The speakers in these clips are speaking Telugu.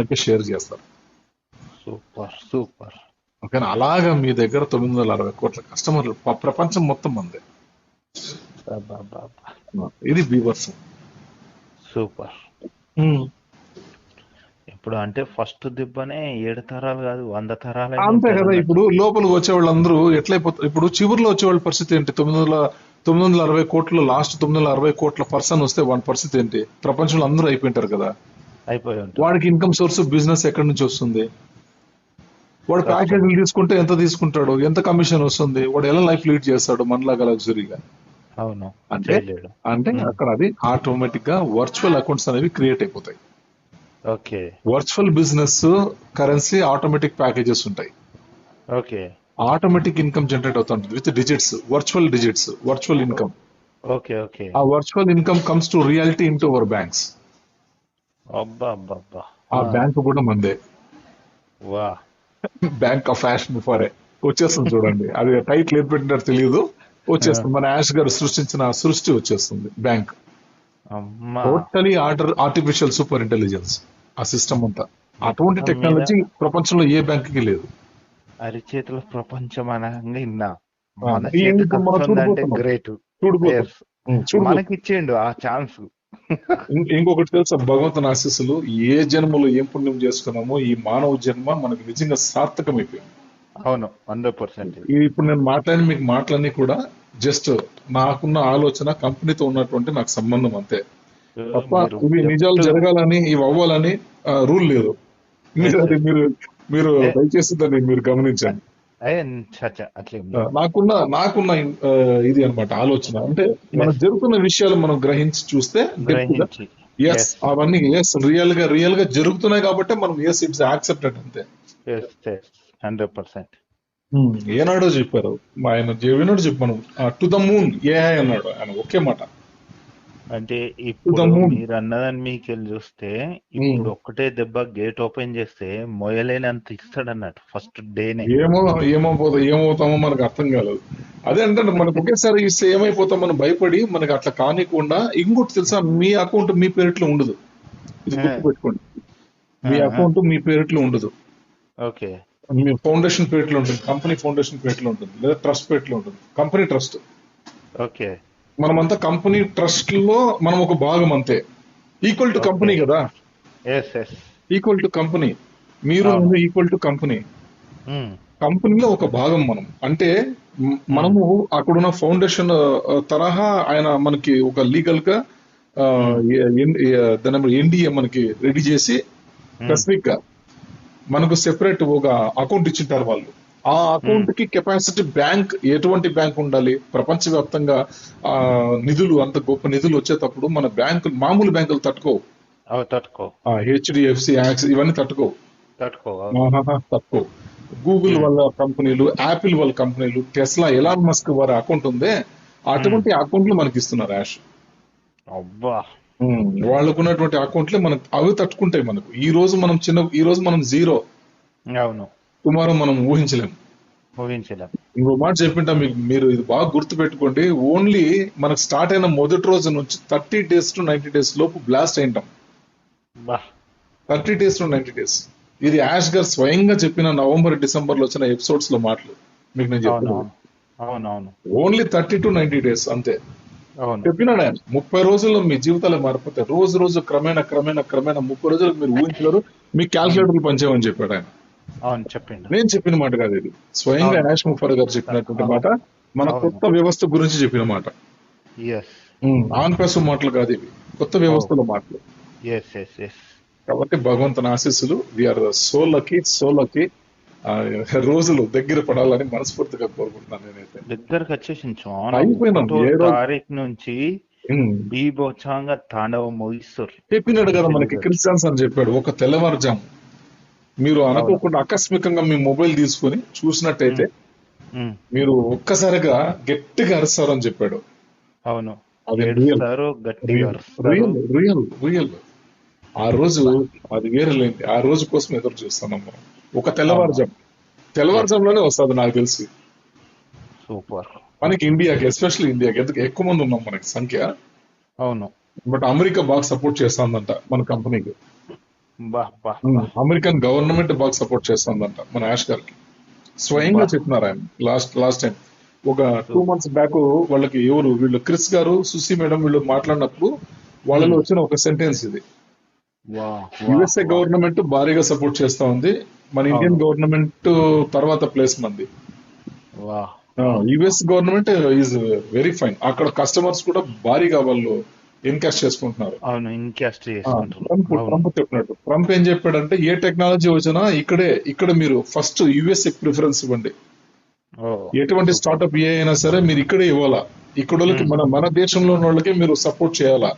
బ్యాంక్ షేర్ చేస్తారు. Super super. ఓకేనా? అలాగా మీ దగ్గర 960 కోట్ల కస్టమర్లు ప్రపంచం మొత్తం మందే. ఇది బీవర్స్. సూపర్. ఇప్పుడు అంటే ఫస్ట్ దిబ్బనే 7 తరాలు కాదు 100 తరాలు అంతే కదా. ఇప్పుడు లోపలికి వచ్చే వాళ్ళందరూ ఎట్లయిపోతారు? ఇప్పుడు చివరిలో వచ్చే వాళ్ళ పరిస్థితి ఏంటి? 960 కోట్ల లాస్ట్ 960 కోట్ల పర్సన్ వస్తే వాడి పరిస్థితి ఏంటి? ప్రపంచంలో అందరూ అయిపోయింటారు కదా. అయిపోయి వాడికి ఇన్కమ్ సోర్స్ బిజినెస్ ఎక్కడి నుంచి వస్తుంది? వాడు ప్యాకేజీలు తీసుకుంటే ఎంత తీసుకుంటాడు? ఎంత కమిషన్ వస్తుంది? వాడు ఎలా లైఫ్ లీడ్ చేస్తాడు మనలాగా లగ్జరీగా? అవును. అంటే అక్కడ అది ఆటోమేటిక్ గా వర్చువల్ అకౌంట్స్ అనేవి క్రియేట్ అయిపోతాయి. Okay. Virtual business currency automatic packages ఉంటాయి. ఓకే. ఆటోమేటిక్ ఇన్కమ్ జనరేట్ అవుతుంటుంది with digits, virtual income. Okay. Okay. ఆ virtual income comes to reality in to our banks. అబ్బా. ఆ బ్యాంక్ కూడా మందే. వా. బ్యాంక్ ఆఫ్ యాష్ బిఫోరే వచ్చేస్తుంది చూడండి. అది టైటిల్ ఏది పెట్టినారో తెలియదు, వచ్చేస్తుంది. మన యాష్ గారు సృష్టించిన సృష్టి వచ్చేస్తుంది bank. Totally artificial super intelligence ఆ సిస్టమ్ అంతా. అటువంటి టెక్నాలజీ ప్రపంచంలో ఏ బ్యాంక్ కి లేదు. అరిచేతుల ప్రపంచం అనగా గ్రేట్. మనకి ఇచ్చేయండు ఆ ఛాన్స్. ఇంకొకటి తెలుసా, భగవంతుని ఆశీస్సులు. ఏ జన్మలో ఏం పుణ్యం చేసుకున్నామో ఈ మానవ జన్మ మనకి నిజంగా సార్థకమైపోయింది. అవును, 100%. ఇప్పుడు నేను మాట్లాడిన మీకు మాటలన్నీ కూడా జస్ట్ నాకున్న ఆలోచన, కంపెనీతో ఉన్నటువంటి నాకు సంబంధం అంతే తప్ప ఇవి నిజాలు జరగాలని, ఇవి అవ్వాలని రూల్ లేదు. మీరు దయచేసి దాన్ని మీరు గమనించండి. నాకున్న ఇది అన్నమాట ఆలోచన. అంటే మనకు జరుగుతున్న విషయాలు మనం గ్రహించి చూస్తే ఎస్ అవన్నీ రియల్ గా జరుగుతున్నాయి కాబట్టి మనం ఎస్ ఇట్స్ యాక్సెప్టెడ్ అంతే. 100%. ఏనాడో చెప్పారు ఆయన, ఏనాడో చెప్పాను, టు ద మూన్ ఏఐ అన్నాడు ఆయన. ఒకే మాట. అంటే ఇప్పుడు మీరు అన్నదాన్ని మీకు చూస్తే ఇప్పుడు ఒక్కటే దెబ్బ గేట్ ఓపెన్ చేస్తే మొయలేనంత ఇస్తాడు అన్నట్టు ఫస్ట్ డేనే. ఏమవుతామో మనకు అర్థం కాలేదు. అదే అంటే మనకు ఒకేసారి ఇస్తే ఏమైపోతాం మనం భయపడి, మనకి అట్లా కానికుండా. ఇంకోటి తెలుసా, మీ అకౌంట్ మీ పేరిట్లో ఉండదు. ఇది గుర్తుపెట్టుకోండి, మీ అకౌంట్ మీ పేరిట్లో ఉండదు. ఓకే. మీ ఫౌండేషన్ పేరిట్లో ఉంటుంది, కంపెనీ ఫౌండేషన్ పేరిట్లో ఉంటుంది, లేదా ట్రస్ట్ పేరిట్లో ఉంటుంది. Company trust. ఓకే. మనమంతా కంపెనీ ట్రస్ట్ లో మనం ఒక భాగం అంతే. ఈక్వల్ టు కంపెనీ కదా. Equal to company. మీరు ఈక్వల్ టు కంపెనీ. కంపెనీలో ఒక భాగం మనం. అంటే మనము అక్కడున్న ఫౌండేషన్ తరహా ఆయన మనకి ఒక లీగల్ గా ఎన్డీఏ మనకి రెడీ చేసి స్పెసిఫిక్ గా మనకు సెపరేట్ ఒక అకౌంట్ ఇచ్చింటారు వాళ్ళు. ఆ అకౌంట్ కి కెపాసిటీ బ్యాంక్, ఎటువంటి బ్యాంక్ ఉండాలి? ప్రపంచవ్యాప్తంగా నిధులు, అంత గొప్ప నిధులు వచ్చేటప్పుడు మన బ్యాంకులు, మామూలు బ్యాంకులు తట్టుకోవు. హెచ్డిఎఫ్సి, యాక్సిస్ ఇవన్నీ తట్టుకోవు. గూగుల్ వాళ్ళ కంపెనీలు, యాపిల్ వాళ్ళ కంపెనీలు, టెస్లా, ఎలాన్ మస్క్ వారి అకౌంట్ ఉందే, అటువంటి అకౌంట్లు మనకి ఇస్తున్నారు యాష్. వాళ్ళకు ఉన్నటువంటి అకౌంట్లే మనకు అవి తట్టుకుంటాయి. మనకు ఈ రోజు మనం జీరో, టుమారో మనం ఊహించలేము. ఇంకో మాట చెప్పింటా మీకు, మీరు ఇది బాగా గుర్తు పెట్టుకోండి. ఓన్లీ మనకు స్టార్ట్ అయిన మొదటి రోజు నుంచి 30 days to 90 days లోపు బ్లాస్ట్ అయింటాం. 30 days to 90 days. ఇది యాష్ గారు స్వయంగా చెప్పిన నవంబర్, డిసెంబర్ లో వచ్చిన ఎపిసోడ్స్ లో మాటలు మీకు నేను చెప్తున్నాను. ఓన్లీ 30 to 90 days అంతే చెప్పినాడు ఆయన. 30 రోజుల్లో మీ జీవితాలు మారిపోతాయి. రోజు క్రమేణా 30 రోజులకు మీరు ఊహించలేరు. మీ క్యాల్కులేటర్లు పనిచేయమని చెప్పాడు ఆయన. నేను చెప్పిన మాట కాదు ఇది, స్వయంగా యాష్ ముఫర్ గారు చెప్పినటువంటి మాట. మన కొత్త వ్యవస్థ గురించి చెప్పిన మాట. ఆన్ పేసు మాటలు కాదు ఇవి, కొత్త వ్యవస్థల మాటలు. కాబట్టి భగవంతుని ఆశీస్సులు. We are so lucky. రోజులు దగ్గర పడాలని మనస్ఫూర్తిగా కోరుకుంటున్నాను. నేనైతే దగ్గరకు వచ్చేసి తారీఖు నుంచి బీభత్సంగా తాండవం ముగిస్తారు. చెప్పినాడు కదా మనకి క్రిస్టియన్స్ అని చెప్పాడు. ఒక తెల్లవారుజాము మీరు అనుకోకుండా ఆకస్మికంగా మీ మొబైల్ తీసుకుని చూసినట్టయితే మీరు ఒక్కసారిగా గట్టిగా అరుస్తారు అని చెప్పాడు. అవును, అది రియల్. ఆ రోజు అది వేరే లేండి. ఆ రోజు కోసం ఎదురు చూస్తున్నాం మనం. ఒక తెల్లవారుజాములోనే వస్తుంది నాకు తెలిసి. సూపర్. మనకి ఇండియాకి, ఎస్పెషల్లీ ఇండియాకి ఎందుకు ఎక్కువ మంది ఉన్నాం మనకి సంఖ్య. అవును. బట్ అమెరికా బాగా సపోర్ట్ చేస్తుందంట మన కంపెనీకి. బా బా బా అమెరికన్ గవర్నమెంట్ బాగా సపోర్ట్ చేస్తుందంట మన యాష్ గారికి. స్వయంగా బా చెప్పినారు ఆయన లాస్ట్ టైం ఒక 2 months బ్యాక్. వాళ్ళకి ఎవరు వీళ్ళు క్రిస్ గారు సుసి మేడం వీళ్ళు మాట్లాడినప్పుడు వాళ్ళలో వచ్చిన ఒక సెంటెన్స్ ఇది. వా వా యుఎస్ఏ వా గవర్నమెంట్ భారీగా సపోర్ట్ చేస్తా ఉంది, మన ఇండియన్ అవును గవర్నమెంట్ తర్వాత ప్లేస్ మంది. వా వా US government is very fine. అక్కడ కస్టమర్స్ కూడా భారీగా వాళ్ళు ఎన్కాష్ చేసుకుంటున్నారు. అవును ఇన్కాస్ట్ చేసుకుంటారు. ట్రంప్ అవును ట్రంప్ చెప్పినట్టు ట్రంప్ ఏం చెప్పాడంటే ఏ టెక్నాలజీ వచ్చినా ఇక్కడ మీరు ఫస్ట్ యుఎస్ఏ ప్రిఫరెన్స్ ఇవ్వండి. ఓ ఎటువంటి సూపర్. స్టార్ట్అప్ ఏ అయినా సరే మీరు ఇక్కడే ఇవ్వాలా. ఇక్కడ వాళ్ళకి మన దేశంలో ఉన్న వాళ్ళకి మీరు సపోర్ట్ చేయాలా,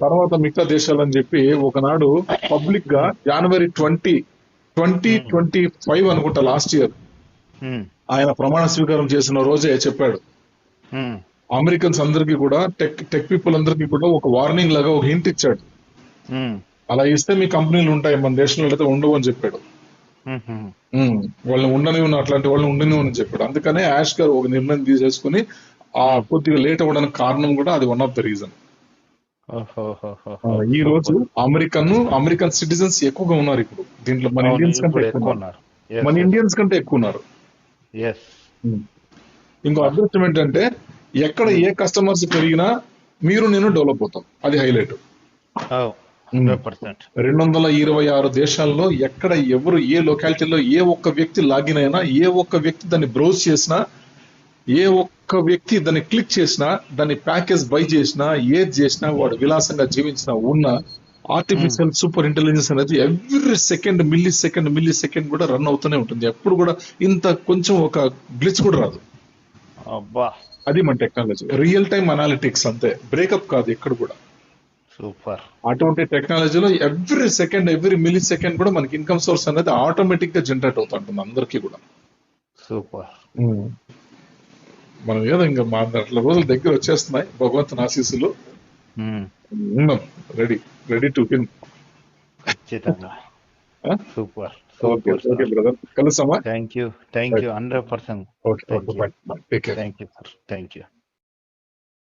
తర్వాత మిగతా దేశాలని చెప్పి ఒకనాడు పబ్లిక్ గా జనవరి 2025 అనుకుంటా లాస్ట్ ఇయర్ ఆయన ప్రమాణ స్వీకారం చేసిన రోజే చెప్పాడు. అమెరికన్స్ అందరికీ కూడా టెక్ పీపుల్ అందరికీ కూడా ఒక వార్నింగ్ లాగా ఒక హింట్ ఇచ్చాడు. అలా ఇస్తే మీ కంపెనీలు ఉంటాయి, మన దేశంలో అయితే ఉండవు అని చెప్పాడు. వాళ్ళని ఉండనివ్వను, అట్లాంటి వాళ్ళని ఉండనివ్వని చెప్పాడు. అందుకనే యాష్ గారు ఒక నిర్ణయం తీసేసుకుని ఆ కొద్దిగా లేట్ అవ్వడానికి కారణం కూడా అది వన్ ఆఫ్ ద రీజన్. ఈ రోజు అమెరికన్ సిటిజన్స్ ఎక్కువగా ఉన్నారు ఇప్పుడు దీంట్లో. మన ఇండియన్స్ కంటే ఎక్కువ ఉన్నారు. మన ఇండియన్స్ కంటే ఎక్కువ ఉన్నారు. ఇంకో అదృష్టం ఏంటంటే ఎక్కడ ఏ కస్టమర్స్ పెరిగినా మీరు నేను డెవలప్ అవుతాం, అది హైలైట్. 226 దేశాల్లో ఎక్కడ ఎవరు ఏ లొకాలిటీలో ఏ ఒక్క వ్యక్తి లాగిన్ అయినా, ఏ ఒక్క వ్యక్తి దాన్ని బ్రౌజ్ చేసినా, ఏ ఒక్క వ్యక్తి దాన్ని క్లిక్ చేసినా, దాన్ని ప్యాకేజ్ బై చేసినా, ఏది చేసినా, వాడు విలాసంగా జీవించిన ఉన్న ఆర్టిఫిషియల్ సూపర్ ఇంటెలిజెన్స్ అనేది ఎవ్రీ సెకండ్ మిల్లీ సెకండ్ కూడా రన్ అవుతూనే ఉంటుంది. ఎప్పుడు కూడా ఇంత కొంచెం ఒక గ్లిచ్ కూడా రాదు. అది మన టెక్నాలజీ. రియల్ టైమ్ అనాలిటిక్స్ అంతే, బ్రేకప్ కాదు ఎక్కడ కూడా. సూపర్. అటువంటి టెక్నాలజీలో ఎవ్రీ మిల్లీ సెకండ్ కూడా మనకి ఇన్కమ్ సోర్స్ అనేది ఆటోమేటిక్ గా జనరేట్ అవుతుంటుంది అందరికీ కూడా. సూపర్. మనం ఏదో ఇంకా మా అట్లా రోజులు దగ్గర వచ్చేస్తున్నాయి, భగవంతుని ఆశీస్సులు. ఉన్నాం రెడీ టు విన్. ఖచ్చితంగా. సూపర్ ఓకే బ్రదర్, కలుస్తామా? Thank you 100%. Okay, thank you sir. Thank you.